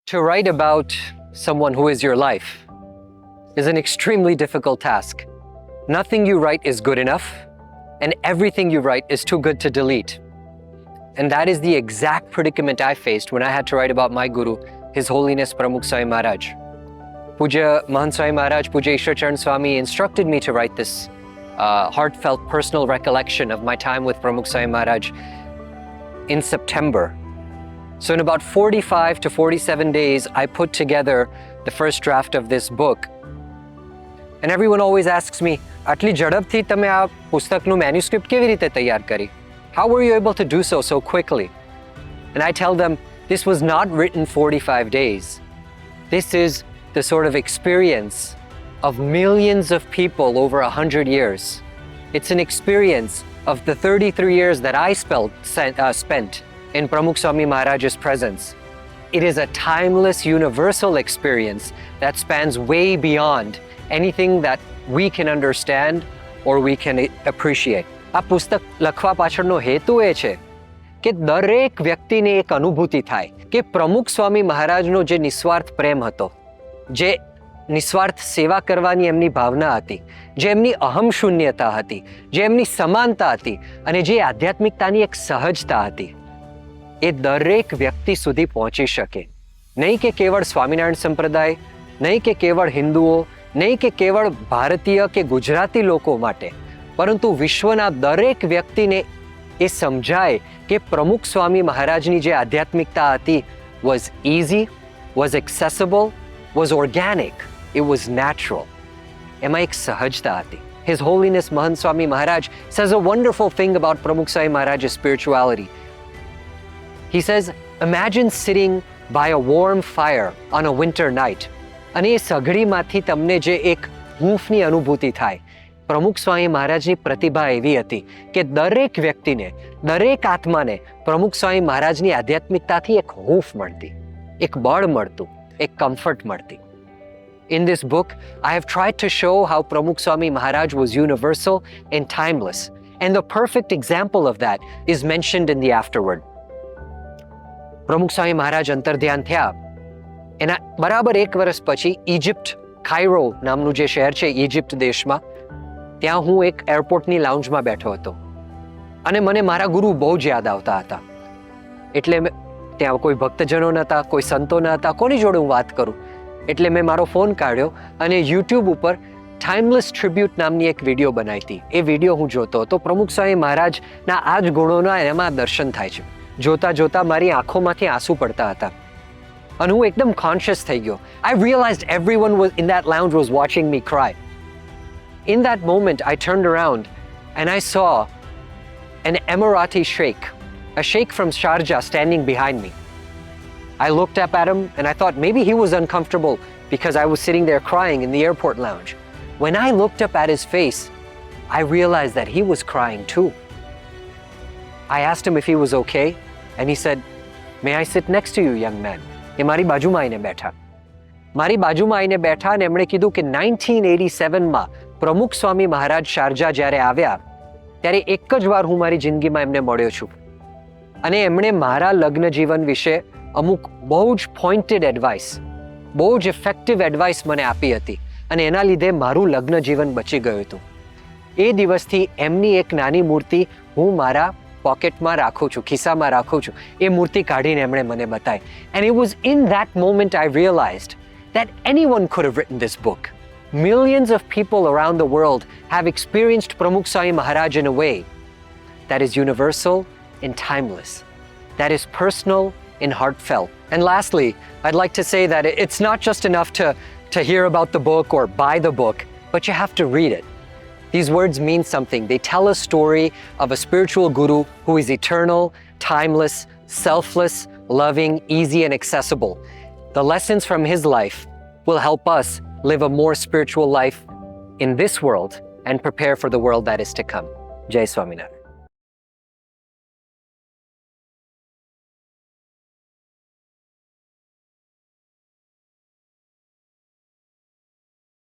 To write about someone who is your life is an extremely difficult task. Nothing you write is good enough, and everything you write is too good to delete. And that is the exact predicament I faced when I had to write about my Guru, His Holiness Pramukh Swami Maharaj. Puja Mahan Swami Maharaj, Puja Ishwar Swami instructed me to write this heartfelt personal recollection of my time with Pramukh Swami Maharaj in September. So in about 45 to 47 days, I put together the first draft of this book. And everyone always asks me, આટલી ઝડપથી તમે આ પુસ્તકનું manuscript કેવી રીતે તૈયાર કરી? How were you able to do so quickly? And I tell them, this was not written 45 days. This is the sort of experience of millions of people over 100 years. It's an experience of the 33 years that I spent in Pramukh Swami Maharaj's presence. It is a timeless, universal experience that spans way beyond anything that we can understand or we can appreciate. આ પુસ્તક લખવા પાછળનો હેતુ એ છે કે દરેક વ્યક્તિને એક અનુભૂતિ થાય કે પ્રમુખ સ્વામી મહારાજનો જે નિસ્વાર્થ પ્રેમ હતો, જે નિસ્વાર્થ સેવા કરવાની એમની ભાવના હતી, જે એમની અહમ શૂન્યતા હતી, જે એમની સમાનતા હતી અને જે આધ્યાત્મિકતાની એક સહજતા હતી, એ દરેક વ્યક્તિ સુધી પહોંચી શકે. નહીં કે કેવળ સ્વામિનારાયણ સંપ્રદાય, નહીં કે કેવળ હિન્દુઓ, નહીં કે કેવળ ભારતીય કે ગુજરાતી લોકો માટે, પરંતુ વિશ્વના દરેક વ્યક્તિને એ સમજાય કે પ્રમુખ સ્વામી મહારાજની જે આધ્યાત્મિકતા હતી was easy, was accessible, was organic, it was natural. એમાં એક સહજતા હતી. His Holiness Mahan Swami Maharaj says a wonderful thing about Pramukh Swami Maharaj's spirituality. He says, imagine sitting by a warm fire on a winter night. અને એ સઘળીમાંથી તમને જે એક હૂંફની અનુભૂતિ થાય. પ્રમુખ સ્વામી મહારાજની પ્રતિભા એવી હતી કે દરેક વ્યક્તિને, દરેક આત્માને પ્રમુખ સ્વામી મહારાજની આધ્યાત્મિકતાથી એક હૂંફ મળતી, એક બળ મળતું, એક કમ્ફર્ટ મળતી. In this book, I have tried to show how Pramukh Swami Maharaj was universal and timeless. And the perfect example of that is mentioned in the afterword. Pramukh Swami Maharaj અંતર્ધ્યાન થયા. એના બરાબર 1 વર્ષ પછી Egypt, કાયરો નામનું જે શહેર છે Egypt દેશમાં, ત્યાં હું એક એરપોર્ટની લાઉન્જમાં બેઠો હતો અને મને મારા ગુરુ બહુ જ યાદ આવતા હતા. એટલે ત્યાં કોઈ ભક્તજનો નહોતા, કોઈ સંતો ન હતા, કોની જોડે હું વાત કરું? એટલે મેં મારો ફોન કાઢ્યો અને યુટ્યુબ ઉપર ટાઈમલેસ ટ્રિબ્યુટ નામની એક વિડીયો બનાવી હતી. એ વિડીયો હું જોતો હતો. પ્રમુખ સ્વામી મહારાજના આ જ ગુણોના એમાં દર્શન થાય છે. જોતા જોતા મારી આંખોમાંથી આંસુ પડતા હતા અને હું એકદમ કોન્શિયસ થઈ ગયો. I realized everyone in that lounge was watching me cry. In that moment, I turned around and I saw an Emirati sheikh, a sheikh from Sharjah, standing behind me. I looked up at him and I thought maybe he was uncomfortable because I was sitting there crying in the airport lounge. When I looked up at his face, I realized that he was crying too. I asked him if he was okay and he said, "May I sit next to you, young man?" એ મારી બાજુમાં આવીને બેઠા. મારી બાજુમાં આવીને બેઠા અને એમણે કીધું કે 1987માં પ્રમુખ સ્વામી મહારાજ શારજા જ્યારે આવ્યા ત્યારે એક જ વાર હું મારી જિંદગીમાં એમને મળ્યો છું અને એમણે મારા લગ્ન જીવન વિશે અમુક બહુ જ પોઇન્ટેડ એડવાઇસ, બહુ જ ઇફેક્ટિવ એડવાઇસ મને આપી હતી અને એના લીધે મારું લગ્ન જીવન બચી ગયું હતું. એ દિવસથી એમની એક નાની મૂર્તિ હું મારા પોકેટમાં રાખું છું, ખિસ્સામાં રાખું છું. એ મૂર્તિ કાઢીને એમણે મને બતાવી. And it was in that moment I realized that anyone could have written this book. Millions of people around the world have experienced Pramukh Swami Maharaj in a way that is universal and timeless, that is personal and heartfelt. And lastly, I'd like to say that it's not just enough to hear about the book or buy the book, but you have to read it. These words mean something. They tell a story of a spiritual guru who is eternal, timeless, selfless, loving, easy, and accessible. The lessons from his life will help us live a more spiritual life in this world and prepare for the world that is to come. Jai Swaminarayan.